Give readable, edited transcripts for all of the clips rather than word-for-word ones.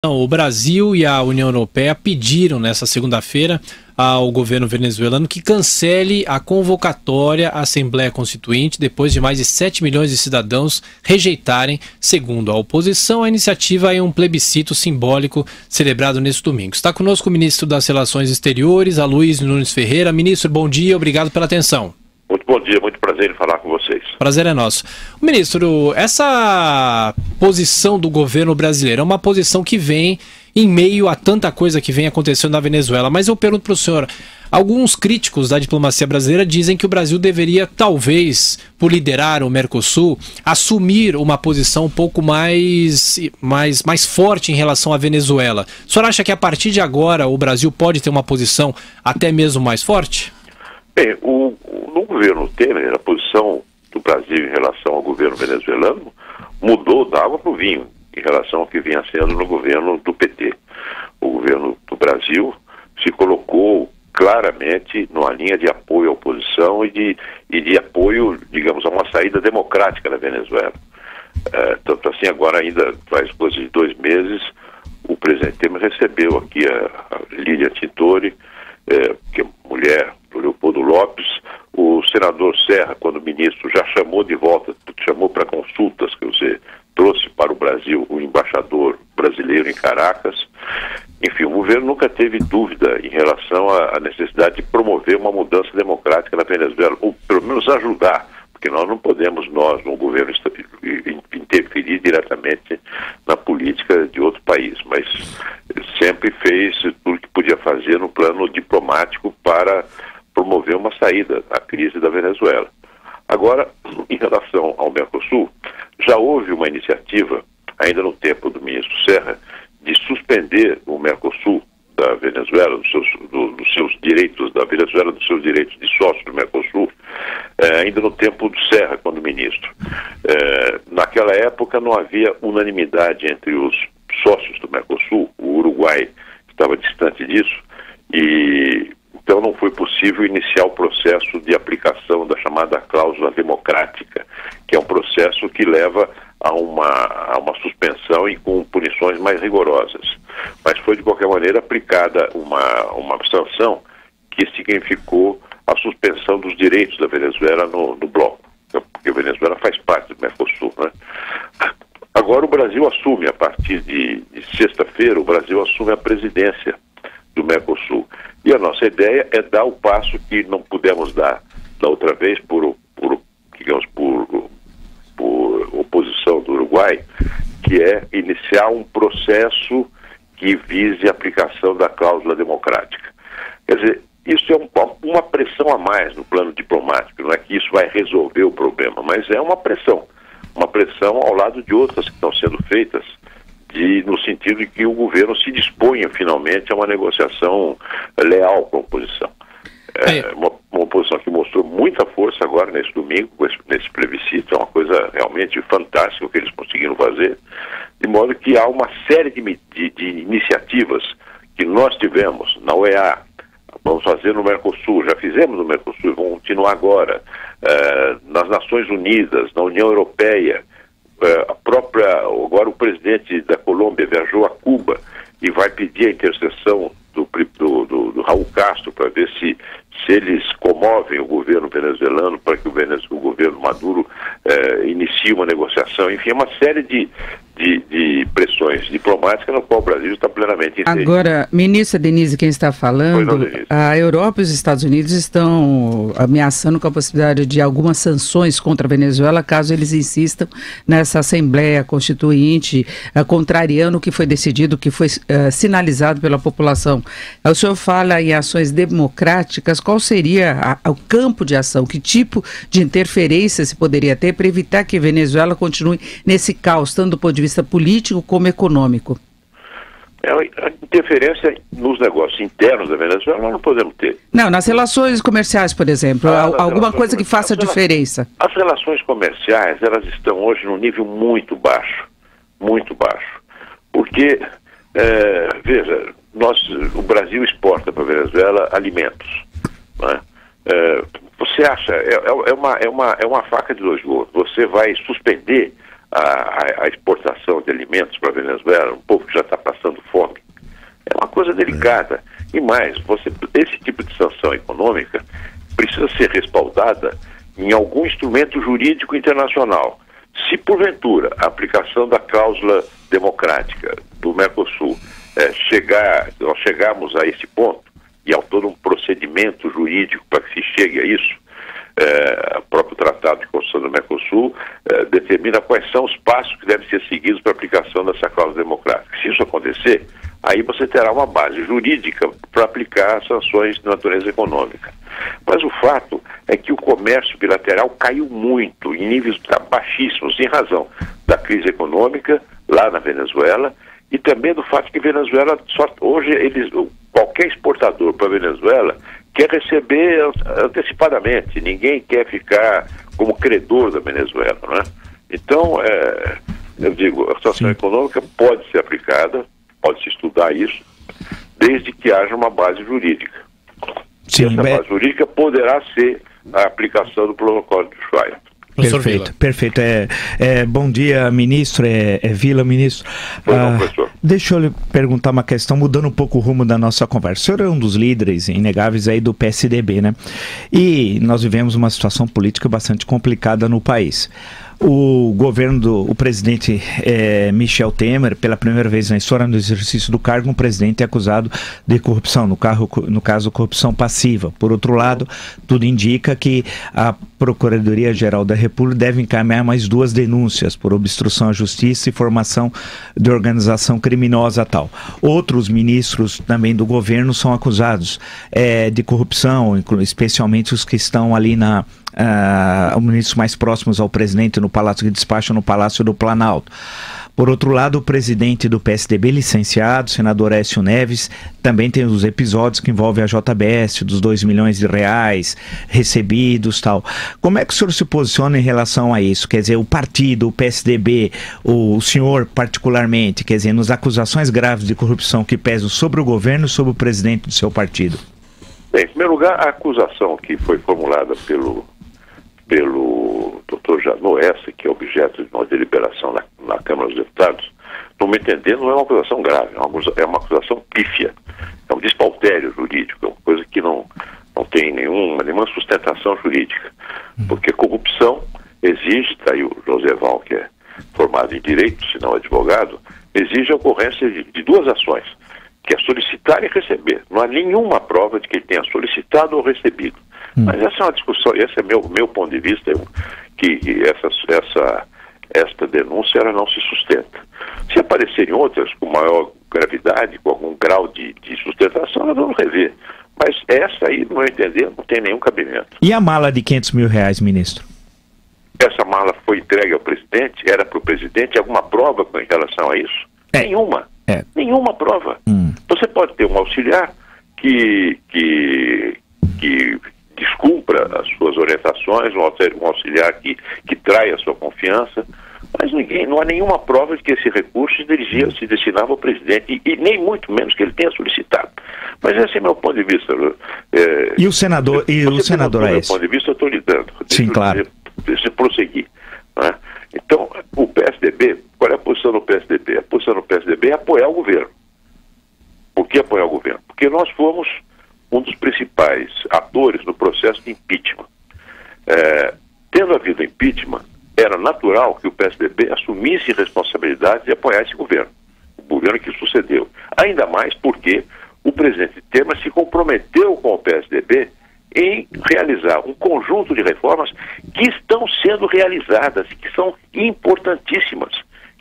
O Brasil e a União Europeia pediram nesta segunda-feira ao governo venezuelano que cancele a convocatória à Assembleia Constituinte depois de mais de 7 milhões de cidadãos rejeitarem, segundo a oposição, a iniciativa em um plebiscito simbólico celebrado neste domingo. Está conosco o ministro das Relações Exteriores, Aloysio Nunes Ferreira. Ministro, bom dia, obrigado pela atenção. Muito bom dia, muito prazer em falar com vocês. Prazer é nosso. Ministro, essa posição do governo brasileiro é uma posição que vem em meio a tanta coisa que vem acontecendo na Venezuela, mas eu pergunto para o senhor, alguns críticos da diplomacia brasileira dizem que o Brasil deveria, talvez, por liderar o Mercosul, assumir uma posição um pouco mais forte em relação à Venezuela. O senhor acha que a partir de agora o Brasil pode ter uma posição até mesmo mais forte? Bem, no governo Temer, a posição do Brasil em relação ao governo venezuelano mudou da água para o vinho em relação ao que vinha sendo no governo do PT. O governo do Brasil se colocou claramente numa linha de apoio à oposição e de apoio, digamos, a uma saída democrática da Venezuela. Tanto assim, agora ainda faz coisa de 2 meses, o presidente Temer recebeu aqui a Lídia Tintori, que é mulher do Leopoldo Lopes. O senador Serra, quando ministro, já chamou de volta, chamou para consultas, que você trouxe para o Brasil o embaixador brasileiro em Caracas. Enfim, o governo nunca teve dúvida em relação à necessidade de promover uma mudança democrática na Venezuela, ou pelo menos ajudar, porque nós não podemos, no governo, interferir diretamente na política de outro país, mas sempre fez tudo o que podia fazer no plano diplomático para promover uma saída da crise da Venezuela. Agora, em relação ao Mercosul, já houve uma iniciativa, ainda no tempo do ministro Serra, de suspender o Mercosul da Venezuela, dos seus direitos da Venezuela, dos seus direitos de sócio do Mercosul, ainda no tempo do Serra, quando ministro. Naquela época não havia unanimidade entre os sócios do Mercosul, o Uruguai estava distante disso, e então não foi possível iniciar o processo de aplicação da chamada cláusula democrática, que é um processo que leva a uma suspensão e com punições mais rigorosas. Mas foi de qualquer maneira aplicada uma sanção que significou a suspensão dos direitos da Venezuela no bloco, porque a Venezuela faz parte do Mercosul, né? Agora o Brasil assume, a partir de sexta-feira, o Brasil assume a presidência do Mercosul. E a nossa ideia é dar o passo que não pudemos dar da outra vez por oposição do Uruguai, que é iniciar um processo que vise a aplicação da cláusula democrática. Quer dizer, isso é uma pressão a mais no plano diplomático. Não é que isso vai resolver o problema, mas é uma pressão ao lado de outras que estão sendo feitas, no sentido de que o governo se disponha finalmente a uma negociação leal com a oposição. Uma oposição que mostrou muita força agora nesse domingo, nesse plebiscito. É uma coisa realmente fantástica o que eles conseguiram fazer, de modo que há uma série de iniciativas que nós tivemos na OEA, vamos fazer no Mercosul, já fizemos no Mercosul, vamos continuar agora, nas Nações Unidas, na União Europeia. Agora o presidente da Colômbia viajou a Cuba e vai pedir a intercessão do Raul Castro para ver se eles comovem o governo venezuelano para que o governo Maduro inicie uma negociação. Enfim, é uma série de pressões diplomáticas no qual o Brasil está plenamente inserido. Agora, ministra Denise, quem está falando, a Europa e os Estados Unidos estão ameaçando com a possibilidade de algumas sanções contra a Venezuela caso eles insistam nessa Assembleia Constituinte, contrariando o que foi decidido, o que foi sinalizado pela população. O senhor fala em ações democráticas, qual seria o campo de ação, que tipo de interferência se poderia ter para evitar que a Venezuela continue nesse caos, tanto do ponto de vista político como econômico? A interferência nos negócios internos da Venezuela nós não podemos ter. Não, nas relações comerciais, por exemplo, alguma coisa que faça diferença. As relações comerciais, elas estão hoje num nível muito baixo, porque, veja, o Brasil exporta para a Venezuela alimentos, né? Você acha, é uma faca de 2 gumes. Você vai suspender a exportação de alimentos para a Venezuela, um povo que já está passando fome. É uma coisa delicada. E mais, esse tipo de sanção econômica precisa ser respaldada em algum instrumento jurídico internacional. Se porventura a aplicação da cláusula democrática do Mercosul nós chegarmos a esse ponto, e há todo um procedimento jurídico para que se chegue a isso, o próprio Tratado de Construção do Mercosul determina quais são os passos que devem ser seguidos para a aplicação dessa cláusula democrática. Se isso acontecer, aí você terá uma base jurídica para aplicar sanções de natureza econômica. Mas o fato é que o comércio bilateral caiu muito, em níveis baixíssimos, em razão da crise econômica lá na Venezuela e também do fato que a Venezuela, hoje qualquer exportador para a Venezuela quer receber antecipadamente, ninguém quer ficar como credor da Venezuela, né? Então, eu digo, a situação econômica pode ser aplicada, pode-se estudar isso, desde que haja uma base jurídica. Sim, essa base jurídica poderá ser a aplicação do protocolo de Ushuaia. Perfeito. Bom dia, ministro. Vila, ministro. Professor. Deixa eu lhe perguntar uma questão, mudando um pouco o rumo da nossa conversa. O senhor é um dos líderes inegáveis aí do PSDB, né? E nós vivemos uma situação política bastante complicada no país. O governo o presidente Michel Temer, pela primeira vez na história do exercício do cargo, um presidente é acusado de corrupção, no caso corrupção passiva. Por outro lado, tudo indica que a Procuradoria-Geral da República deve encaminhar mais 2 denúncias por obstrução à justiça e formação de organização criminosa tal. Outros ministros também do governo são acusados de corrupção, especialmente os que estão ali os ministros mais próximos ao presidente no Palácio de Despacho, no Palácio do Planalto. Por outro lado, o presidente do PSDB, licenciado, senador Aécio Neves, também tem os episódios que envolvem a JBS, dos 2 milhões de reais recebidos, tal. Como é que o senhor se posiciona em relação a isso? Quer dizer, o partido, o PSDB, o senhor particularmente, quer dizer, nas acusações graves de corrupção que pesam sobre o governo e sobre o presidente do seu partido? Bem, em primeiro lugar, a acusação que foi formulada pelo Dr. Janot, essa que é objeto de uma deliberação na Câmara dos Deputados, no meu entender, não é uma acusação grave, é uma acusação pífia, é um despautério jurídico, é uma coisa que não tem nenhuma sustentação jurídica, porque corrupção exige, está aí o Joseval, que é formado em Direito, se não advogado, exige a ocorrência de 2 ações, que é solicitar e receber. Não há nenhuma prova de que ele tenha solicitado ou recebido. Mas essa é uma discussão, esse é meu ponto de vista, que esta denúncia ela não se sustenta. Se aparecerem outras com maior gravidade, com algum grau de sustentação, nós vamos rever. Mas essa aí, no meu entender, não tem nenhum cabimento. E a mala de 500 mil reais, ministro? Essa mala foi entregue ao presidente, era para o presidente, alguma prova em relação a isso? Nenhuma. Nenhuma prova. Você pode ter um auxiliar que descumpra as suas orientações, um auxiliar que trai a sua confiança, mas não há nenhuma prova de que esse recurso se destinava ao presidente, e nem muito menos que ele tenha solicitado. Mas esse é meu ponto de vista. E o senador meu ponto de vista, eu estou lhe dando. Sim, claro. Deixa eu prosseguir. Né? Então, o PSDB, qual é a posição do PSDB? A posição do PSDB é apoiar o governo. Por que apoiar o governo? Porque nós fomos um dos principais atores no processo de impeachment. Tendo havido impeachment, era natural que o PSDB assumisse responsabilidade de apoiar esse governo, o governo que sucedeu. Ainda mais porque o presidente Temer se comprometeu com o PSDB em realizar um conjunto de reformas que estão sendo realizadas, que são importantíssimas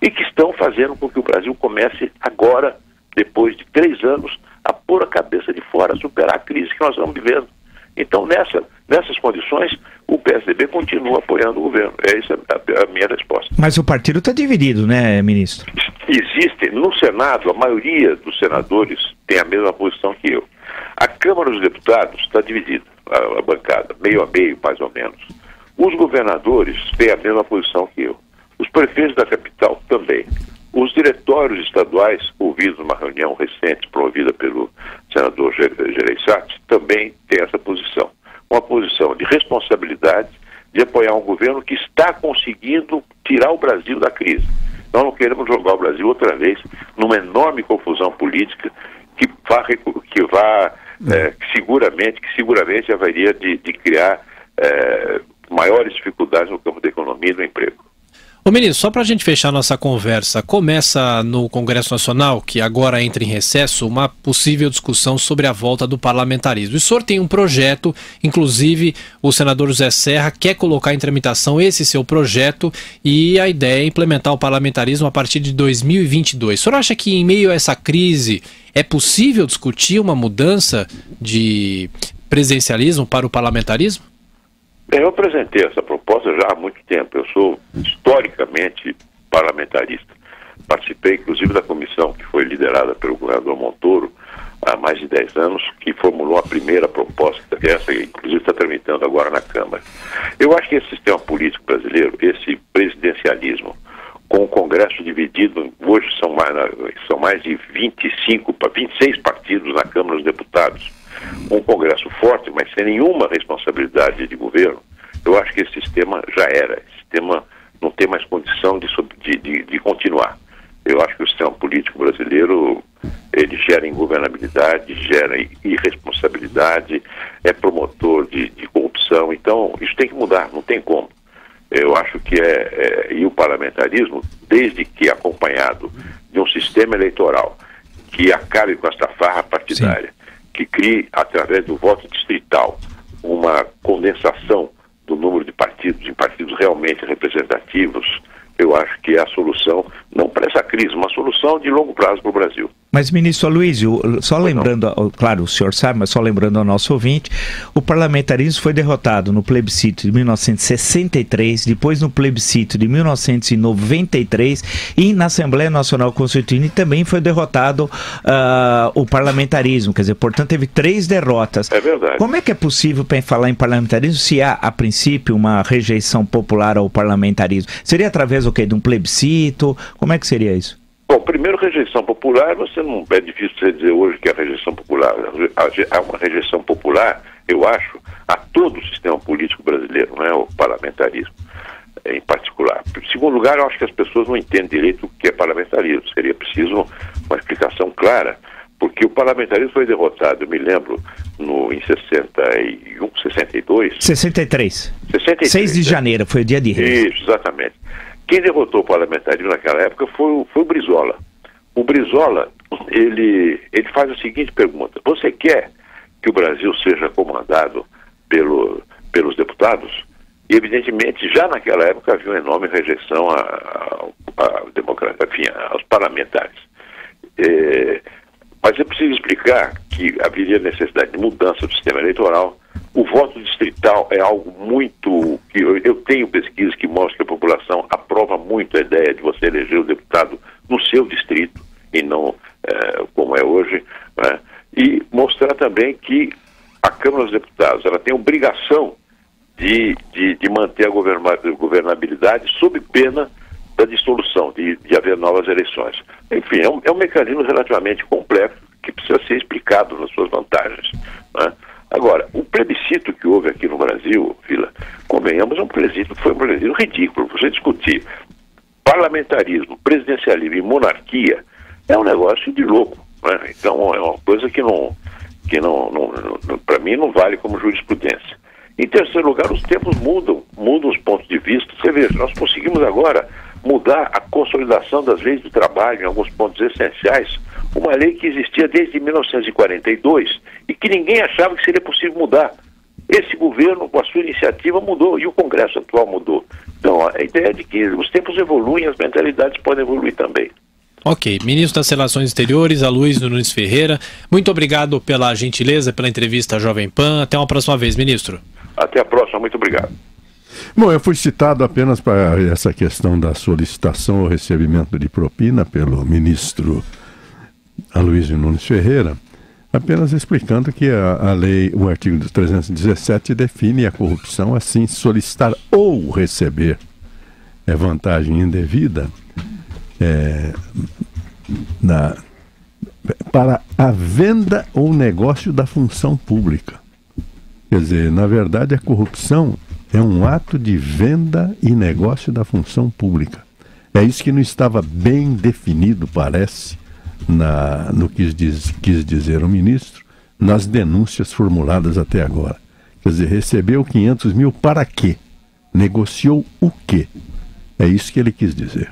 e que estão fazendo com que o Brasil comece agora, depois de 3 anos, a pôr a cabeça de fora, a superar a crise que nós estamos vivendo. Então, nessas condições, o PSDB continua apoiando o governo. Essa é a minha resposta. Mas o partido está dividido, né, ministro? Existem, no Senado, a maioria dos senadores tem a mesma posição que eu. A Câmara dos Deputados está dividida, a bancada, meio a meio, mais ou menos. Os governadores têm a mesma posição que eu. Os prefeitos da capital também. Os diretórios estaduais, ouvidos numa reunião recente promovida pelo senador Gereissati, também têm essa posição. Uma posição de responsabilidade, de apoiar um governo que está conseguindo tirar o Brasil da crise. Nós não queremos jogar o Brasil outra vez numa enorme confusão política que seguramente haveria de criar maiores dificuldades no campo da economia e do emprego. Ô ministro, só para a gente fechar nossa conversa, começa no Congresso Nacional, que agora entra em recesso, uma possível discussão sobre a volta do parlamentarismo. E o senhor tem um projeto, inclusive o senador José Serra quer colocar em tramitação esse seu projeto e a ideia é implementar o parlamentarismo a partir de 2022. O senhor acha que em meio a essa crise é possível discutir uma mudança de presidencialismo para o parlamentarismo? Eu apresentei essa proposta já há muito tempo. Eu sou historicamente parlamentarista. Participei, inclusive, da comissão que foi liderada pelo governador Montoro há mais de 10 anos, que formulou a primeira proposta, essa inclusive está tramitando agora na Câmara. Eu acho que esse sistema político brasileiro, esse presidencialismo, com o Congresso dividido, hoje são mais de 26 partidos na Câmara dos Deputados, um Congresso forte, mas sem nenhuma responsabilidade de governo, eu acho que esse sistema já era. Esse sistema não tem mais condição de continuar. Eu acho que o sistema político brasileiro, ele gera ingovernabilidade, gera irresponsabilidade, é promotor de corrupção. Então, isso tem que mudar, não tem como. Eu acho que e o parlamentarismo, desde que acompanhado de um sistema eleitoral que acabe com essa farra partidária, que crie, através do voto distrital, uma condensação do número de partidos em partidos realmente representativos, eu acho que é a solução, não para essa crise, uma solução de longo prazo para o Brasil. Mas, ministro Aloysio, só lembrando, claro, o senhor sabe, mas só lembrando ao nosso ouvinte, o parlamentarismo foi derrotado no plebiscito de 1963, depois no plebiscito de 1993 e na Assembleia Nacional Constituinte também foi derrotado o parlamentarismo, quer dizer, portanto teve 3 derrotas. É verdade. Como é que é possível falar em parlamentarismo se há, a princípio, uma rejeição popular ao parlamentarismo? Seria através do quê? De um plebiscito? Como é que seria isso? Bom, primeiro, rejeição popular, é difícil você dizer hoje que é rejeição popular. Há uma rejeição popular, eu acho, a todo o sistema político brasileiro, não é o parlamentarismo em particular. Em segundo lugar, eu acho que as pessoas não entendem direito o que é parlamentarismo. Seria preciso uma explicação clara, porque o parlamentarismo foi derrotado, eu me lembro, em 61, 62... 63. 63. 6 de janeiro, foi o dia de Reis. Isso, exatamente. Quem derrotou o parlamentarismo naquela época foi o Brizola. O Brizola, ele faz a seguinte pergunta: você quer que o Brasil seja comandado pelos deputados? E, evidentemente, já naquela época havia uma enorme rejeição aos parlamentares. Mas é preciso explicar que haveria necessidade de mudança do sistema eleitoral. O voto distrital é algo muito... Eu tenho pesquisas que mostram que a população aprova muito a ideia de você eleger o deputado no seu distrito, e não como é hoje, né? E mostrar também que a Câmara dos Deputados ela tem obrigação de manter a governabilidade sob pena da dissolução, de haver novas eleições. Enfim, é um mecanismo relativamente complexo que precisa ser explicado nas suas vantagens, né? Agora, o plebiscito que houve aqui no Brasil, Vila, convenhamos, foi um plebiscito ridículo. Você discutir parlamentarismo, presidencialismo e monarquia é um negócio de louco, né? Então é uma coisa que para mim não vale como jurisprudência. Em terceiro lugar, os tempos mudam os pontos de vista. Você veja, nós conseguimos agora mudar a consolidação das leis do trabalho em alguns pontos essenciais, uma lei que existia desde 1942 e que ninguém achava que seria possível mudar. Esse governo, com a sua iniciativa, mudou, e o Congresso atual mudou. Então, a ideia de que os tempos evoluem, as mentalidades podem evoluir também. Ok. Ministro das Relações Exteriores, Aloysio Nunes Ferreira, muito obrigado pela gentileza, pela entrevista à Jovem Pan. Até uma próxima vez, ministro. Até a próxima, muito obrigado. Bom, eu fui citado apenas para essa questão da solicitação ou recebimento de propina pelo ministro Aloysio Nunes Ferreira, apenas explicando que a lei, o artigo 317 define a corrupção assim: solicitar ou receber vantagem indevida para a venda ou negócio da função pública. Quer dizer, na verdade, a corrupção É um ato de venda e negócio da função pública. É isso que não estava bem definido, parece, no que quis dizer o ministro, nas denúncias formuladas até agora. Quer dizer, recebeu 500 mil para quê? Negociou o quê? É isso que ele quis dizer.